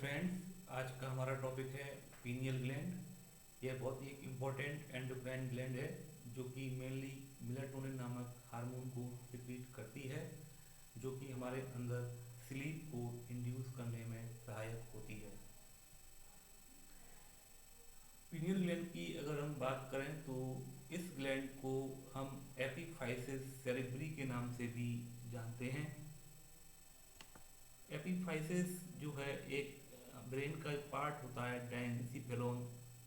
Friends, आज का हमारा टॉपिक है पीनियल ग्लैंड। यह बहुत ही एक इम्पॉर्टेंट एंडोक्राइन ग्लैंड है जो कि मेनली मेलाटोनिन नामक हार्मोन को सिक्रीट करती है, जो कि हमारे अंदर स्लीप को इंड्यूस करने में सहायक होती है। पीनियल ग्लैंड की अगर हम बात करें तो इस ग्लैंड को हम एपिफाइसिस सेरेब्री के नाम से भी जानते हैं। एपिफाइसिस जो है एक ब्रेन का पार्ट होता है डायंसिफेलोन,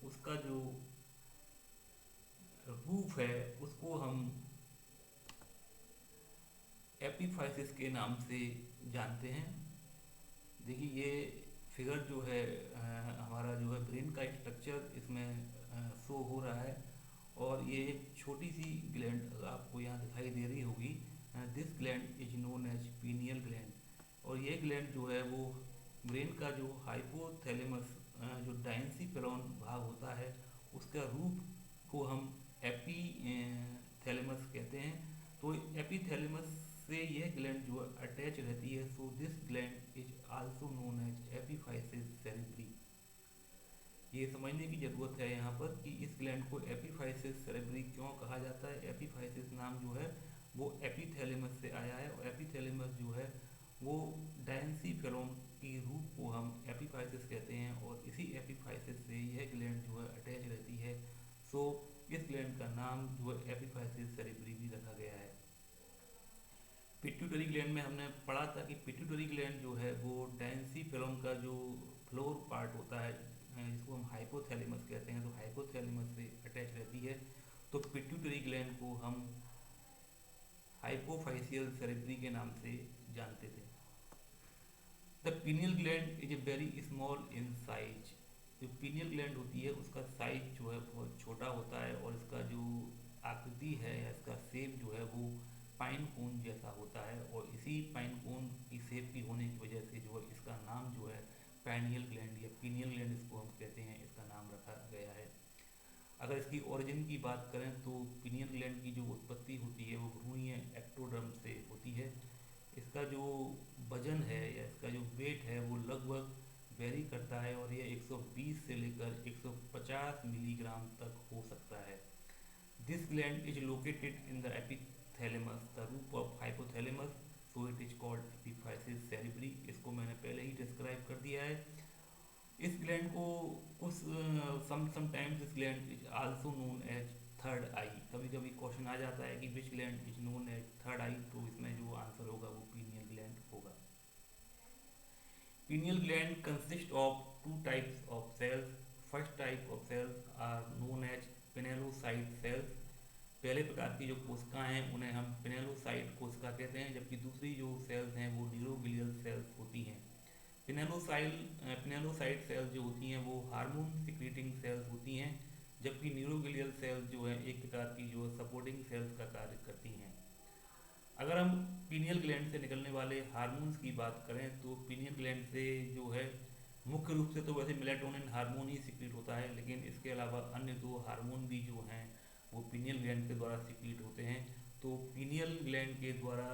उसका जो रूफ है उसको हम एपिफाइसिस के नाम से जानते हैं। देखिए ये फिगर जो है हमारा जो है ब्रेन का स्ट्रक्चर इसमें शो हो रहा है, और ये एक छोटी सी ग्लैंड आपको यहाँ दिखाई दे रही होगी। This gland is known as pineal gland, और ये ग्लैंड जो है वो ब्रेन का जो हाइपोथैलेमस जो डायंसिफेलोन भाग होता है उसका रूप को हम एपीथैलेमस कहते हैं। तो एपीथैलेमस से यह ग्लैंड जो अटैच रहती है, so this gland is also known as epiphysis cerebri. ये समझने की ज़रूरत है यहाँ पर कि इस ग्लैंड को एपिफाइसिस सेरेब्री क्यों कहा जाता है। एपिफाइसिस नाम जो है वो एपिथैलेमस से आया है, और एपिथैलेमस जो है वो डायंसिफेलोन की रूप को हम एपिफाइसिस कहते हैं, और इसी एपिफाइसिस से यह ग्लैंड जो है अटैच रहती है। सो इस ग्लैंड का नाम जो है एपिफाइसिस सेरेब्री भी रखा गया है। पिट्यूटरी ग्लैंड में हमने पढ़ा था कि पिट्यूटरी ग्लैंड जो है वो डायंसिफेलोन का जो फ्लोर पार्ट होता है जिसको हम हाइपोथैलेमस कहते हैं, तो हाइपोथैलेमस से अटैच रहती है। तो पिट्यूटरी ग्लैंड को हम हाइपोफाइसियल सेरेब्री के नाम से जानते थे। The pineal gland is a very small in size. जो पीनियल ग्लैंड होती है उसका साइज जो है बहुत छोटा होता है, और इसका जो आकृति है या इसका शेप जो है वो पाइन कोन जैसा होता है, और इसी पाइन कोन की शेप की होने की वजह से जो है इसका नाम जो है पैनियल ग्लैंड या पीनियल ग्लैंड इसको हम कहते हैं, इसका नाम रखा गया है। अगर इसकी ओरिजिन की बात करें तो पीनियल ग्लैंड की जो उत्पत्ति होती है वो भ्रूणीय एक्टोडर्म से होती है। इसका जो वजन है या इसका जो वेट है वो लगभग वेरी करता है, और ये 120 से लेकर 150 मिलीग्राम तक हो सकता है। This gland is located in the epithalamus the roof of hypothalamus, so it is called epiphysis cerebri. इसको मैंने पहले ही डिस्क्राइब कर दिया है। इस ग्लैंड को कुछ sometimes this gland is also known as third eye. कभी कभी क्वेश्चन आ जाता है कि which gland is known as third eye, तो इसमें जो आंसर होगा वो पीनियल ग्लैंड होगा। Pineal gland consists of two types of cells. First type of cells are known as pinealocyte cells. पहले प्रकार की जो कोशिकाएं हैं उन्हें हम पिनेलोसाइट कोशिका कहते हैं, जबकि दूसरी जो सेल्स हैं वो न्यूरोग्लियल सेल्स होती हैं। पिनेलोसाइट सेल्स जो होती हैं वो हार्मोन सिक्रीटिंग सेल्स होती हैं, जबकि न्यूरोग्लियल सेल्स जो है एक प्रकार की जो सपोर्टिंग सेल्स का कार्य करती हैं। अगर हम पीनियल ग्लैंड से निकलने वाले हार्मोन्स की बात करें तो पीनियल ग्लैंड से जो है मुख्य रूप से तो वैसे मेलाटोनिन हार्मोन ही सिक्रीट होता है, लेकिन इसके अलावा अन्य दो हार्मोन भी जो हैं वो पीनियल ग्लैंड के द्वारा सिक्रीट होते हैं। तो पीनियल ग्लैंड के द्वारा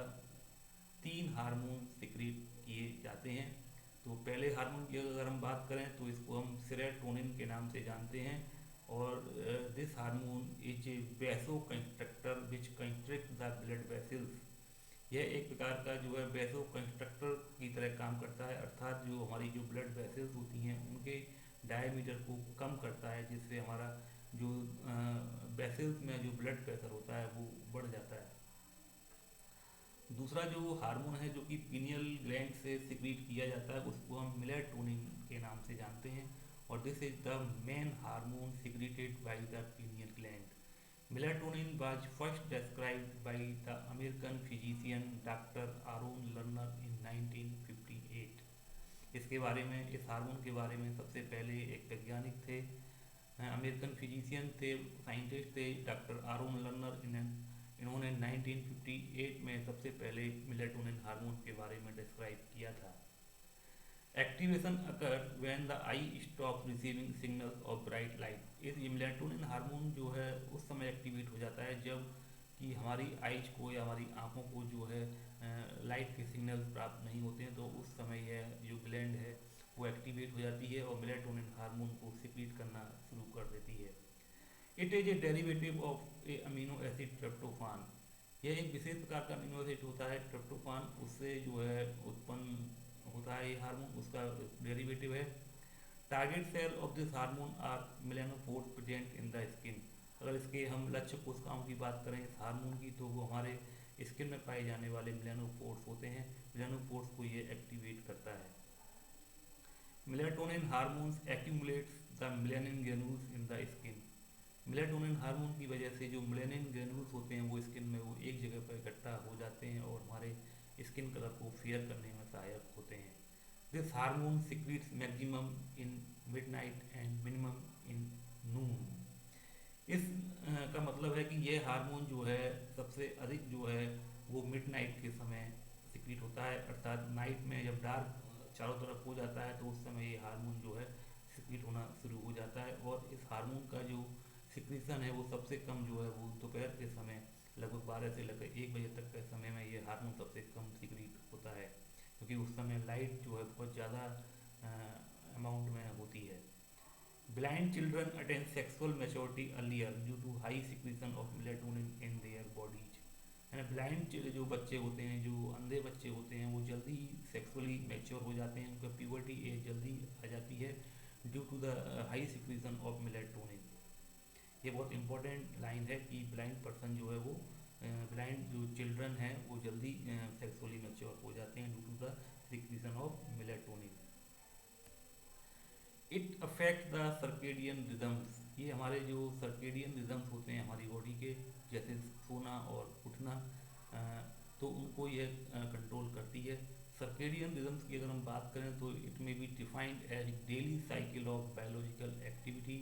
3 हार्मोन सिक्रीट किए जाते हैं। तो पहले हार्मोन की अगर हम बात करें तो इसको हम सेरोटोनिन के नाम से जानते हैं, और this hormone is a vasoconstrictor which constrict the blood vessels. यह एक प्रकार का जो है वैसो कंस्ट्रक्टर की तरह काम करता है, अर्थात जो हमारी जो ब्लड वेसल्स होती हैं उनके डायमीटर को कम करता है, जिससे हमारा जो वेसल्स में जो ब्लड प्रेशर होता है वो बढ़ जाता है। दूसरा जो हार्मोन है जो कि पीनियल ग्लैंड से सिक्रीट किया जाता है उसको हम मेलाटोनिन के नाम से जानते हैं, और this is the main hormone secreted by the pineal gland. Melatonin was first described by the American physician Dr. Aaron Lerner in 1958। इसके बारे में, इस हार्मोन के बारे में सबसे पहले एक वैज्ञानिक थे, अमेरिकन फिजिशियन थे, साइंटिस्ट थे डॉक्टर आरोन लर्नर। इन्होंने 1958 में सबसे पहले मेलाटोनिन हार्मोन के बारे में डिस्क्राइब किया था। Activation occur when the I stop receiving signals of bright light. इस मेलाटोनिन हार्मोन जो है उस समय एक्टिवेट हो जाता है जब कि हमारी आइज को या हमारी आंखों को जो है लाइट के सिग्नल्स प्राप्त नहीं होते हैं, तो उस समय यह जो ग्लैंड है वो एक्टिवेट हो जाती है और मेलेटोनिन हार्मोन को सिक्रीट करना शुरू कर देती है। It is a derivative of A amino acid tryptophan. यह एक विशेष प्रकार का अमीनो एसिड होता है ट्रिप्टोफान, उससे जो है उत्पन्न होता है ये हार्मोन, उसका डेरिवेटिव है। Target cell of this hormone are melanophores present in the skin. अगर इसके हम लक्ष्य कोशिकाओं की बात करें इस हार्मोन की, तो वो हमारे स्किन में पाए जाने वाले मेलानोपोर्स होते हैं। मेलानोपोर्स को ये एक्टिवेट करता है। Melatonin hormones accumulates the melanin granules in the skin. Melatonin hormone की वजह से जो मेलानिन ग्रेन्यूल्स होते हैं वो स्किन में वो एक जगह पर इकट्ठा हो जाते हैं और हमारे स्किन कलर को फेयर करने में सहायक होते हैं। This hormone secretes maximum in midnight and minimum in noon. इस का मतलब है कि ये हार्मोन जो है सबसे अधिक जो है वो मिडनाइट के समय सिक्रीट होता है, अर्थात नाइट में जब डार्क चारों तरफ हो जाता है तो उस समय ये हार्मोन जो है सिक्रीट होना शुरू हो जाता है। और इस हार्मोन का जो सिक्रीशन है वो सबसे कम जो है वो दोपहर के समय लगभग 12 से लेकर 1 बजे तक के समय में ये हार्मोन सबसे कम सिक्रीट होता है, क्योंकि उस समय लाइट जो है बहुत ज़्यादा अमाउंट में होती है। Blind children attain sexual maturity earlier due to high secretion of melatonin in their bodies। यानी ब्लाइंड जो बच्चे होते हैं, जो अंधे बच्चे होते हैं, वो जल्दी सेक्सुअली मैच्योर हो जाते हैं, उनका प्यूबर्टी एज जल्दी आ जाती है due to the high secretion of melatonin. ये बहुत इंपॉर्टेंट लाइन है कि ब्लाइंड पर्सन जो है वो ब्लाइंड जो चिल्ड्रन हैं वो जल्दी सेक्सुअली मैच्योर हो जाते हैं due to the secretion of melatonin. It affect the circadian rhythms. ये हमारे जो सर्केडियन रिदम्स होते हैं हमारी बॉडी के, जैसे सोना और उठना, तो उनको ये कंट्रोल करती है। सर्केडियन रिदम्स की अगर हम बात करें तो it may be defined as daily cycle of biological activity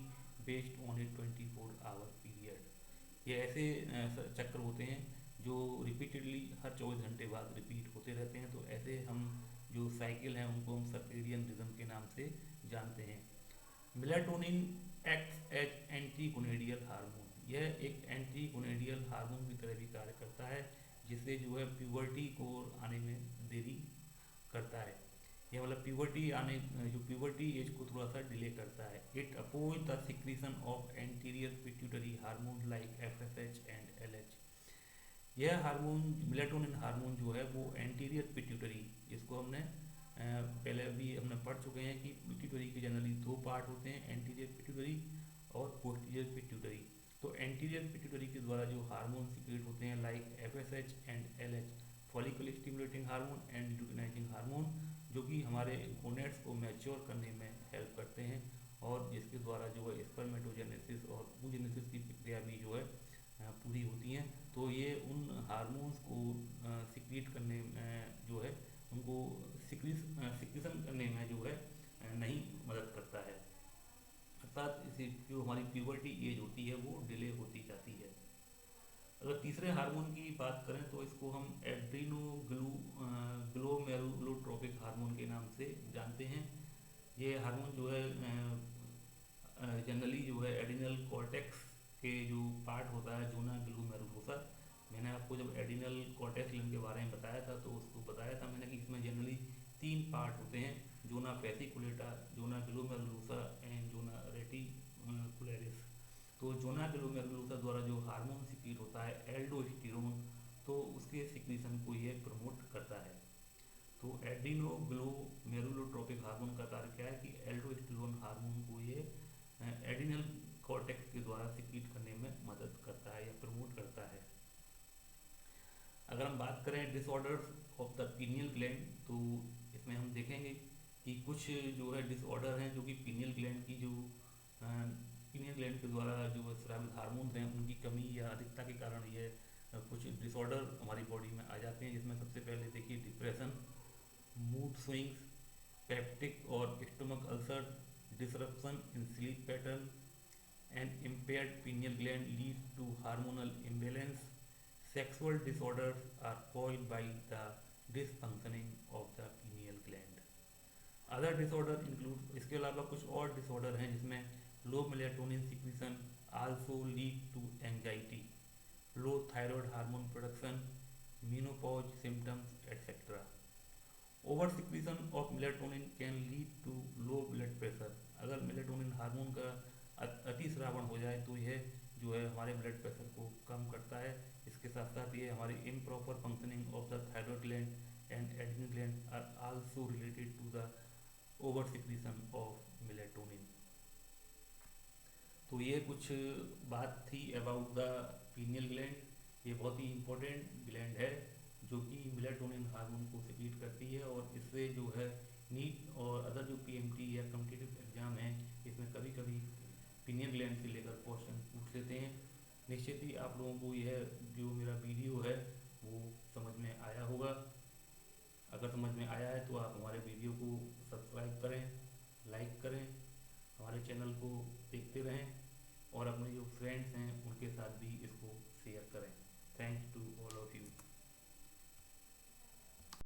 based on a 24 hour period. ये ऐसे चक्र होते हैं जो रिपीटेडली हर 24 घंटे बाद रिपीट होते रहते हैं, तो ऐसे हम जो साइकिल हैं उनको हम सर्केडियन रिदम के नाम से जानते हैं। Melatonin acts as antigonadal hormone. यह एक एंटीगोनेडियल हार्मोन की तरह भी कार्य करता है, जिससे जो है प्यूबर्टी को आने में देरी करता है। यह मतलब प्यूबर्टी आने जो प्यूबर्टी एज को थोड़ा सा डिले करता है। It oppose the secretion of anterior pituitary hormone like FSH and LH. यह हार्मोन मेलाटोनिन हार्मोन जो है वो एंटीरियर पिट्यूटरी, जिसको हमने पहले भी हमने पढ़ चुके हैं कि पिट्यूटरी के जनरली 2 पार्ट होते हैं, एंटीरियर पिट्यूटरी और पोस्टीरियर पिट्यूटरी। तो एंटीरियर पिट्यूटरी के द्वारा जो हार्मोन सिक्रेट होते हैं like FSH and LH, follicle stimulating hormone and luteinizing hormone, जो कि हमारे गोनेट्स को मैच्योर करने में हेल्प करते हैं और जिसके द्वारा जो है स्पर्मेटोजेनेसिस और oogenesis की प्रक्रिया भी जो है पूरी होती हैं। तो ये उन हार्मोन्स को सिक्रीट करने में जो है उनको सिक्रीशन करने में जो है नहीं मदद करता है, अर्थात इसे जो हमारी प्यूबर्टी एज होती है वो डिले होती जाती है। अगर तीसरे हार्मोन की बात करें तो इसको हम ग्लोमेरुलोट्रोपिक हार्मोन के नाम से जानते हैं। ये हार्मोन जो है जनरली जो है एडिनल कॉर्टेक्स के जो पार्ट होता है जोना ग्लोमेरुलोसा, मैंने आपको जब एडिनल कॉर्टेक्स लिम्ब के बारे में बताया था तो उसको बताया था मैंने कि इसमें जनरली 3 पार्ट होते हैं, zona fasciculata, zona glomerulosa and zona reticularis. तो जोना ग्लोमेरुलोसा द्वारा जो हार्मोन सिक्रीट होता है एल्डोस्टेरोन, तो उसके सिक्रीशन को ये प्रमोट करता है। तो एड्रीनोग्लोमेरुलोट्रोपिक हार्मोन का कार्य क्या है कि एल्डोस्टेरोन हार्मोन को ये एडिनल कॉर्टेक्स के द्वारा सिक्रीट करने में मदद करता है या प्रमोट करता है। अगर हम बात करें disorders of the pineal gland, तो इसमें हम देखेंगे कि कुछ जो है डिसऑर्डर हैं जो कि पीनियल ग्लैंड की जो पीनियल ग्लैंड के द्वारा जो स्रावित हार्मोन्स हैं उनकी कमी या अधिकता के कारण ये कुछ डिसऑर्डर हमारी बॉडी में आ जाते हैं, जिसमें सबसे पहले देखिए डिप्रेशन, मूड स्विंग्स, पेप्टिक और stomach ulcer, disruption in sleep pattern and impaired pineal gland lead to hormonal imbalance. Sexual disorders are caused by the dysfunctioning of the pineal gland. Other disorder include, इसके अलावा कुछ और disorder हैं जिसमें low melatonin secretion also lead to anxiety, low thyroid hormone production, menopause symptoms etc. Over secretion of melatonin can lead to low blood pressure. अगर melatonin hormone का अति श्रावण हो जाए तो यह जो है हमारे ब्लड प्रेशर को कम करता है। इसके साथ साथ ये हमारी improper functioning of the thyroid gland and adrenal gland are also related to the over secretion of melatonin. तो ये कुछ बात थी अबाउट द पीनियल ग्लैंड। ये बहुत ही इम्पोर्टेंट ग्लैंड है जो कि मेलेटोनिन हार्मोन को सिक्रीट करती है, और इससे जो है नीट और अदर जो पीएमटी या कॉम्पिटिटिव एग्जाम है इसमें कभी कभी पीनियल ग्लैंड से लेकर क्वेश्चन पूछ लेते हैं। निश्चित ही आप लोगों को यह जो मेरा वीडियो है वो समझ में आया होगा। अगर समझ में आया है तो आप हमारे वीडियो को सब्सक्राइब करें, लाइक करें, हमारे चैनल को देखते रहें और अपने जो फ्रेंड्स हैं उनके साथ भी इसको शेयर करें। Thanks to all of you.